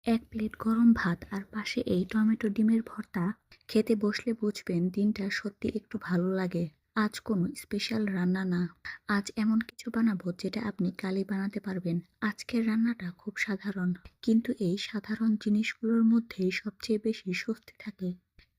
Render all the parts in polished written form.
এক প্লেট গরম ভাত আর পাশে এই টমেটো ডিমের ভর্তা। খেতে বসলে বুঝবেন দিনটা সত্যি একটু ভালো লাগে। আজ কোনো স্পেশাল রান্না না, আজ এমন কিছু বানাবো যেটা আপনি কালই বানাতে পারবেন। আজকের রান্নাটা খুব সাধারণ, কিন্তু এই সাধারণ জিনিসগুলোর মধ্যেই সবচেয়ে বেশি স্বস্তি থাকে।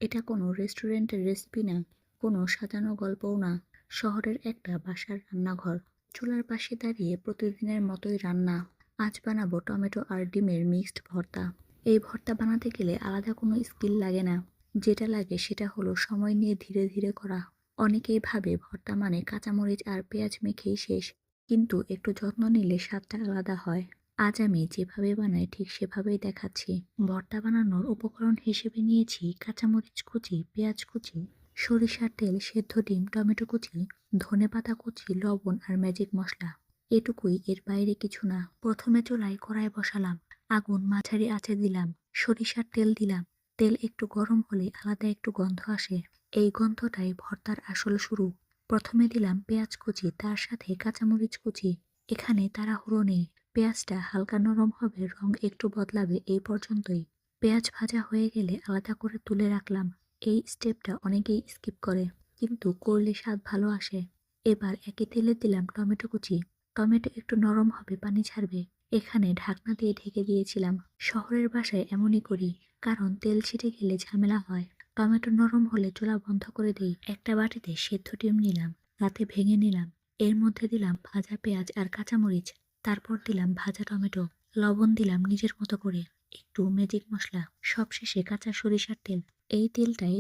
এটা কোনো রেস্টুরেন্টের রেসিপি না, কোনো সাজানো গল্পও না, শহরের একটা বাসার রান্নাঘর। চুলার পাশে দাঁড়িয়ে প্রতিদিনের মতোই রান্না। আজ বানাবো টমেটো আর ডিমের মিক্সড ভর্তা। এই ভর্তা বানাতে গেলে আলাদা কোনো স্কিল লাগে না, যেটা লাগে সেটা হলো সময় নিয়ে ধীরে ধীরে করা। অনেকেই ভাবে ভর্তা মানে কাঁচামরিচ আর পেঁয়াজ মেখেই শেষ, কিন্তু একটু যত্ন নিলে স্বাদটা আলাদা হয়। আজ আমি যেভাবে বানাই ঠিক সেভাবেই দেখাচ্ছি। ভর্তা বানানোর উপকরণ হিসেবে নিয়েছি কাঁচামরিচ কুচি, পেঁয়াজ কুচি, সরিষার তেল, সেদ্ধ ডিম, টমেটো কুচি, ধনেপাতা কুচি, লবণ আর ম্যাজিক মশলা। এটুকুই, এর বাইরে কিছু না। প্রথমে চুলায় কড়াই বসালাম, আগুন মাঝারি আঁচে দিলাম, সরিষার তেল দিলাম। তেল একটু গরম হলে আলাদা একটু গন্ধ আসে, এই গন্ধটাই ভর্তার আসল শুরু। প্রথমে দিলাম পেঁয়াজ কুচি, তার সাথে কাঁচামরিচ কুচি। এখানে তাড়াহুড়ো নেই, পেঁয়াজটা হালকা নরম হবে, রং একটু বদলাবে, এই পর্যন্তই। পেঁয়াজ ভাজা হয়ে গেলে আলাদা করে তুলে রাখলাম। এই স্টেপটা অনেকেই স্কিপ করে, কিন্তু করলে স্বাদ ভালো আসে। এবার একই তেলে দিলাম টমেটো কুচি। টমেটো একটু নরম হবে, পানি ছাড়বে। এখানে ঢাকনা দিয়ে ঢেকে দিয়েছিলাম। শহরের বাসায় এমনই করি, কারণ তেল ছিটে গেলে ঝামেলা হয়। টমেটো নরম হলে চুলা বন্ধ করে দিই। একটা বাটিতে সেদ্ধ ডিম নিলাম, রাতে ভেঙে নিলাম। এর মধ্যে দিলাম ভাজা পেঁয়াজ আর কাঁচামরিচ, তারপর দিলাম ভাজা টমেটো। লবণ দিলাম নিজের মতো করে, একটু ম্যাজিক মশলা, সবশেষে কাঁচা সরিষার তেল। এই তেলটাই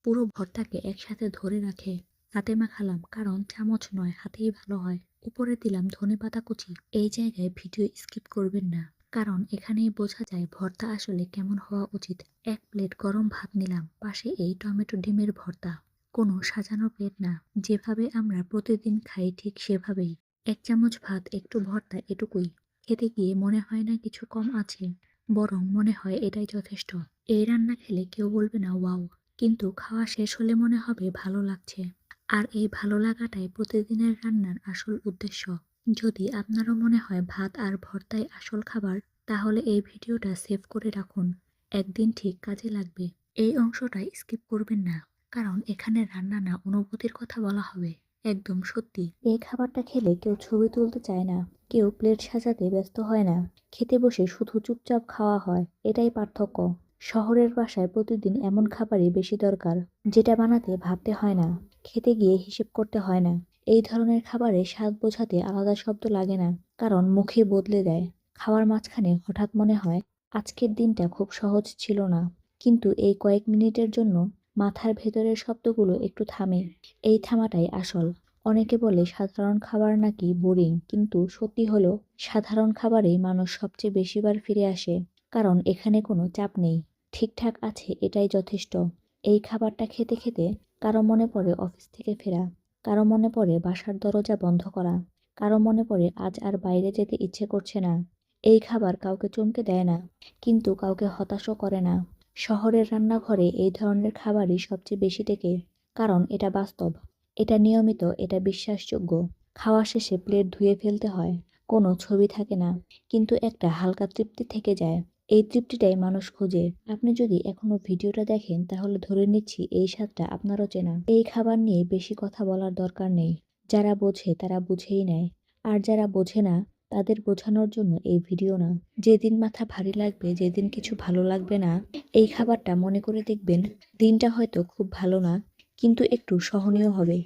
পুরো ভর্তাকে একসাথে ধরে রাখে। হাতে মাখালাম, কারণ চামচ নয়, হাতেই ভালো হয়। উপরে দিলাম ধনেপাতা কুচি। এই জায়গায় ভিডিও স্কিপ করবেন না, কারণ এখানেই বোঝা যায় ভর্তা আসলে কেমন হওয়া উচিত। এক প্লেট গরম ভাত নিলাম, পাশে এই টমেটো ডিমের ভর্তা। কোনো সাজানো প্লেট না, যেভাবে আমরা প্রতিদিন খাই ঠিক সেভাবেই। এক চামচ ভাত, একটু ভর্তা, এটুকুই। খেতে গিয়ে মনে হয় না কিছু কম আছে, বরং মনে হয় এটাই যথেষ্ট। এই রান্না খেলে কেউ বলবে না ওয়াও, কিন্তু খাওয়া শেষ হলে মনে হবে ভালো লাগছে। আর এই ভালো লাগাটাই প্রতিদিনের রান্নার আসল উদ্দেশ্য। যদি আপনারও মনে হয় ভাত আর ভর্তাই আসল খাবার, তাহলে এই ভিডিওটা সেভ করে রাখুন, একদিন ঠিক কাজে লাগবে। এই অংশটা স্কিপ করবেন না, কারণ এখানে রান্না না, অনুভূতির কথা বলা হবে। একদম সত্যি, এই খাবারটা খেলে কেউ ছবি তুলতে চায় না, কেউ প্লেট সাজাতে ব্যস্ত হয় না, খেতে বসে শুধু চুপচাপ খাওয়া হয়। এটাই পার্থক্য। শহরের বাসায় প্রতিদিন এমন খাবারই বেশি দরকার, যেটা বানাতে ভাবতে হয় না, খেতে গিয়ে হিসেব করতে হয় না। এই ধরনের খাবারে স্বাদ বোঝাতে আলাদা শব্দ লাগে না, কারণ মুখে বদলে দেয়। খাওয়ার মাঝখানে হঠাৎ মনে হয় আজকের দিনটা খুব সহজ ছিল না, কিন্তু এই কয়েক মিনিটের জন্য মাথার ভেতরের শব্দগুলো একটু থামে। এই থামাটাই আসল। অনেকে বলে সাধারণ খাবার নাকি বোরিং, কিন্তু সত্যি হলো সাধারণ খাবারেই মানুষ সবচেয়ে বেশিবার ফিরে আসে, কারণ এখানে কোনো চাপ নেই, ঠিকঠাক আছে, এটাই যথেষ্ট। এই খাবারটা খেতে খেতে কারো মনে পড়ে অফিস থেকে ফেরা, কারো মনে পড়ে বাসার দরজা বন্ধ করা, কারো মনে পড়ে আজ আর বাইরে যেতে ইচ্ছে করছে না। এই খাবার কাউকে চমকে দেয় না, কিন্তু কাউকে হতাশও করে না। শহরের রান্নাঘরে এই ধরনের খাবারই সবচেয়ে বেশি টেকে, কারণ এটা বাস্তব, এটা নিয়মিত, এটা বিশ্বাসযোগ্য। খাওয়া শেষে প্লেট ধুয়ে ফেলতে হয়, কোনো ছবি থাকে না, কিন্তু একটা হালকা তৃপ্তি থেকে যায়। এই তৃপ্তিটাই মানুষ খোঁজে। আপনি যদি এখনো ভিডিওটা দেখেন, তাহলে ধরে নিচ্ছি এই স্বাদটা আপনারও চেনা। এই খাবার নিয়ে বেশি কথা বলার দরকার নেই, যারা বোঝে তারা বুঝেই নেয়, আর যারা বোঝে না তাদের বোঝানোর জন্য এই ভিডিও না। যেদিন মাথা ভারী লাগবে, যেদিন কিছু ভালো লাগবে না, এই খাবারটা মনে করে দেখবেন, দিনটা হয়তো খুব ভালো না, কিন্তু একটু সহনীয় হবে।